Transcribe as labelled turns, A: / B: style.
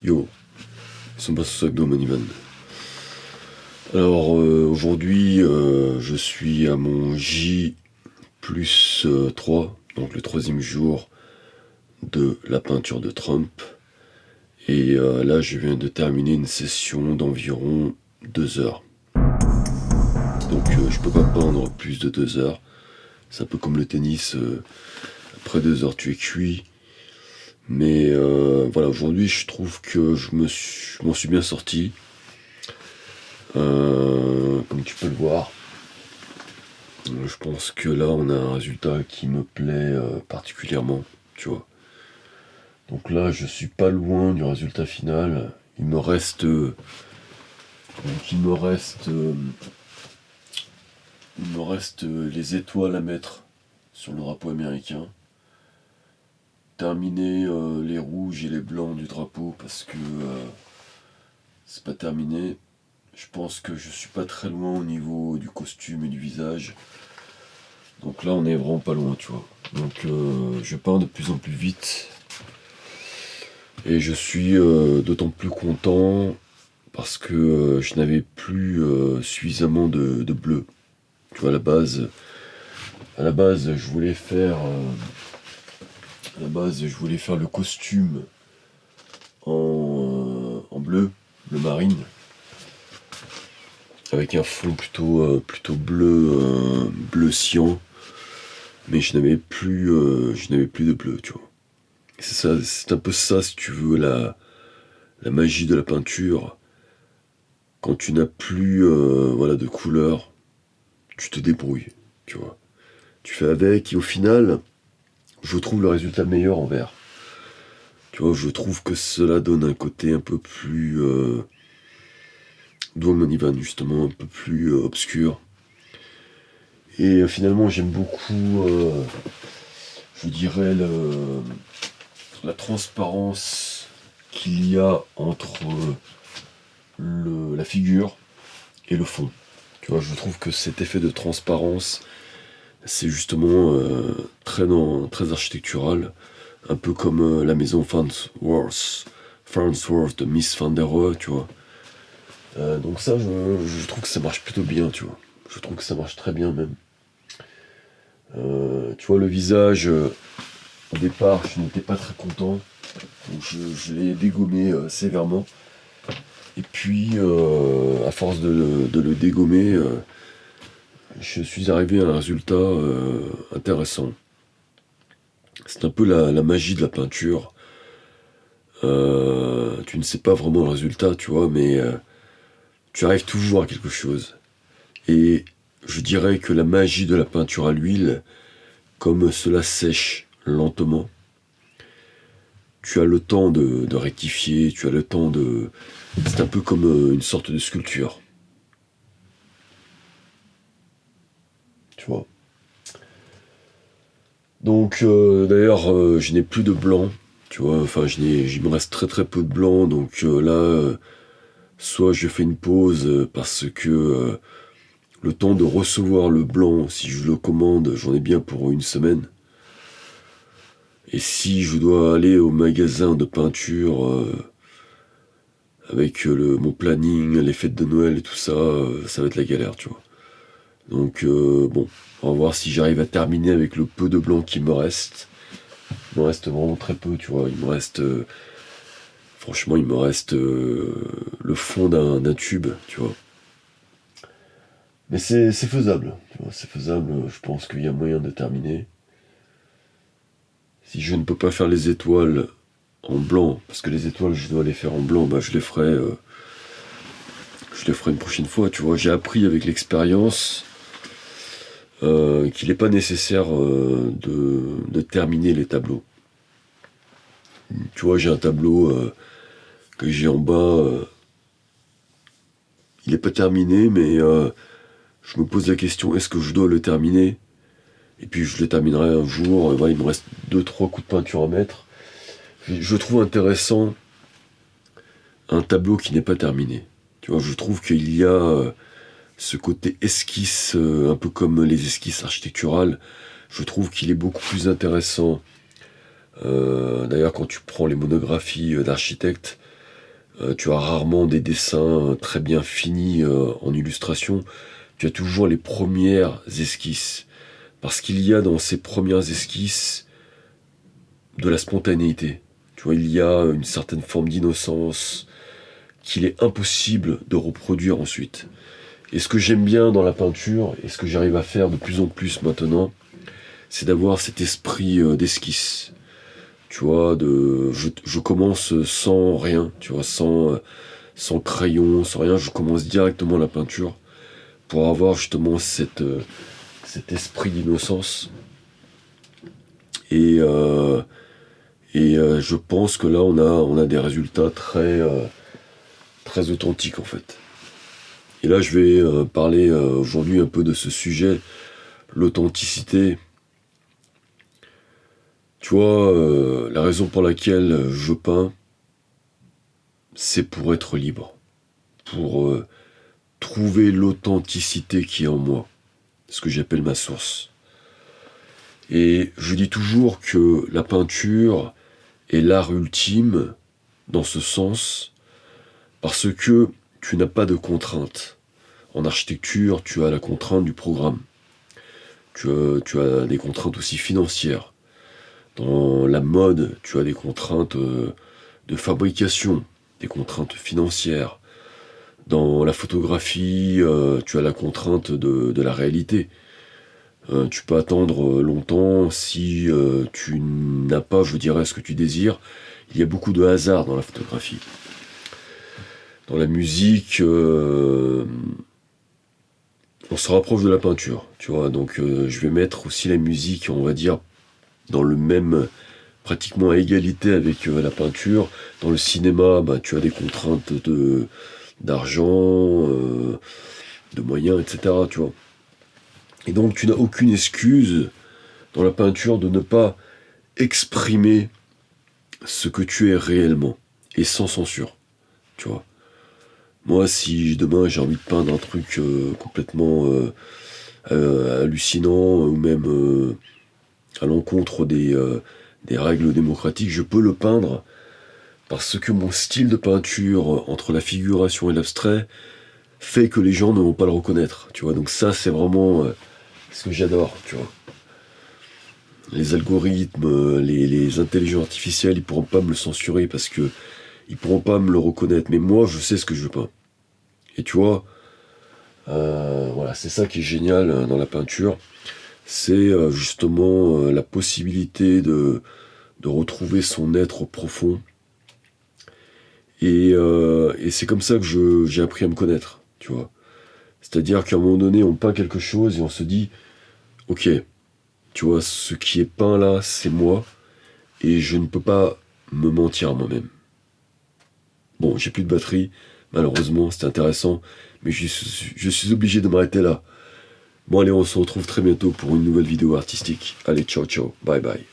A: Yo, c'est Basso Manivan. Alors aujourd'hui je suis à mon J plus 3, donc le troisième jour de la peinture de Trump. Et là je viens de terminer une session d'environ 2 heures. Donc je peux pas peindre plus de 2 heures. C'est un peu comme le tennis, après 2 heures tu es cuit. Mais voilà, aujourd'hui je trouve que je m'en suis bien sorti. Comme tu peux le voir, je pense que là on a un résultat qui me plaît particulièrement, tu vois. Donc là je suis pas loin du résultat final. Il me reste les étoiles à mettre sur le drapeau américain. Terminer les rouges et les blancs du drapeau parce que c'est pas terminé. Je pense que je suis pas très loin au niveau du costume et du visage. Donc là on est vraiment pas loin, tu vois. Donc je peins de plus en plus vite. Et je suis d'autant plus content parce que je n'avais plus suffisamment de bleu. Tu vois, à la base, je voulais faire le costume en bleu marine, avec un fond plutôt bleu cyan, mais je n'avais plus de bleu, tu vois. Et c'est ça, c'est un peu ça, si tu veux, la magie de la peinture. Quand tu n'as plus voilà, de couleur, tu te débrouilles, tu vois. Tu fais avec, et au final, je trouve le résultat meilleur en vert. Tu vois, je trouve que cela donne un côté un peu plus Manivan, justement, un peu plus obscur. Et finalement, j'aime beaucoup, je dirais, la transparence qu'il y a entre la figure et le fond. Tu vois, je trouve que cet effet de transparence, c'est justement très architectural, un peu comme la maison Farnsworth de Miss Van der Rohe, tu vois. Donc ça, je trouve que ça marche plutôt bien, tu vois. Je trouve que ça marche très bien même. Tu vois, le visage, au départ, je n'étais pas très content. Donc je l'ai dégommé sévèrement. Et puis, à force de le dégommer, je suis arrivé à un résultat intéressant. C'est un peu la magie de la peinture. Tu ne sais pas vraiment le résultat, tu vois, mais tu arrives toujours à quelque chose. Et je dirais que la magie de la peinture à l'huile, comme cela sèche lentement, tu as le temps de rectifier, tu as le temps de... C'est un peu comme une sorte de sculpture. Tu vois. Donc d'ailleurs, je n'ai plus de blanc, tu vois, enfin il me reste très très peu de blanc, donc là, soit je fais une pause parce que le temps de recevoir le blanc, si je le commande, j'en ai bien pour une semaine. Et si je dois aller au magasin de peinture avec mon planning, les fêtes de Noël et tout ça, ça va être la galère, tu vois. Donc bon, on va voir si j'arrive à terminer avec le peu de blanc qui me reste. Il me reste vraiment très peu, tu vois. Franchement, il me reste le fond d'un tube, tu vois. Mais c'est faisable, tu vois, c'est faisable. Je pense qu'il y a moyen de terminer. Si je ne peux pas faire les étoiles en blanc, parce que les étoiles, je dois les faire en blanc, bah je les ferai une prochaine fois, tu vois. J'ai appris avec l'expérience qu'il n'est pas nécessaire de terminer les tableaux. Tu vois, j'ai un tableau que j'ai en bas. Il n'est pas terminé, mais je me pose la question, est-ce que je dois le terminer? Et puis je le terminerai un jour. Voilà, il me reste 2-3 coups de peinture à mettre. Je trouve intéressant un tableau qui n'est pas terminé. Tu vois, je trouve qu'il y a ce côté esquisse, un peu comme les esquisses architecturales. Je trouve qu'il est beaucoup plus intéressant. D'ailleurs, quand tu prends les monographies d'architectes, Tu as rarement des dessins très bien finis en illustration. Tu as toujours les premières esquisses. Parce qu'il y a dans ces premières esquisses de la spontanéité. Tu vois, il y a une certaine forme d'innocence qu'il est impossible de reproduire ensuite. Et ce que j'aime bien dans la peinture, et ce que j'arrive à faire de plus en plus maintenant, c'est d'avoir cet esprit d'esquisse. Tu vois, je commence sans rien, tu vois, sans crayon, sans rien, je commence directement la peinture pour avoir justement cet esprit d'innocence. Et je pense que là, on a des résultats très authentiques en fait. Et là, je vais parler aujourd'hui un peu de ce sujet, l'authenticité. Tu vois, la raison pour laquelle je peins, c'est pour être libre, pour trouver l'authenticité qui est en moi, ce que j'appelle ma source. Et je dis toujours que la peinture est l'art ultime dans ce sens, parce que tu n'as pas de contraintes. En architecture, tu as la contrainte du programme. Tu as des contraintes aussi financières. Dans la mode, tu as des contraintes de fabrication, des contraintes financières. Dans la photographie, tu as la contrainte de la réalité. Tu peux attendre longtemps si tu n'as pas, je dirais, ce que tu désires. Il y a beaucoup de hasard dans la photographie. Dans la musique, on se rapproche de la peinture, tu vois. Donc je vais mettre aussi la musique, on va dire, dans le même, pratiquement à égalité avec la peinture. Dans le cinéma, bah, tu as des contraintes d'argent, de moyens, etc. Tu vois. Et donc tu n'as aucune excuse dans la peinture de ne pas exprimer ce que tu es réellement, et sans censure, tu vois. Moi, si demain j'ai envie de peindre un truc complètement hallucinant, ou même à l'encontre des règles démocratiques, je peux le peindre, parce que mon style de peinture, entre la figuration et l'abstrait, fait que les gens ne vont pas le reconnaître, tu vois. Donc ça, c'est vraiment ce que j'adore, tu vois. Les algorithmes, les intelligences artificielles, ils pourront pas me le censurer parce que ils pourront pas me le reconnaître. Mais moi, je sais ce que je veux pas. Et tu vois, voilà, c'est ça qui est génial dans la peinture. C'est justement la possibilité de retrouver son être profond. Et c'est comme ça que j'ai appris à me connaître, tu vois. C'est-à-dire qu'à un moment donné, on peint quelque chose et on se dit, ok, tu vois, ce qui est peint là, c'est moi, et je ne peux pas me mentir à moi-même. Bon, j'ai plus de batterie, malheureusement, c'était intéressant, mais je suis obligé de m'arrêter là. Bon allez, on se retrouve très bientôt pour une nouvelle vidéo artistique. Allez, ciao ciao, bye bye.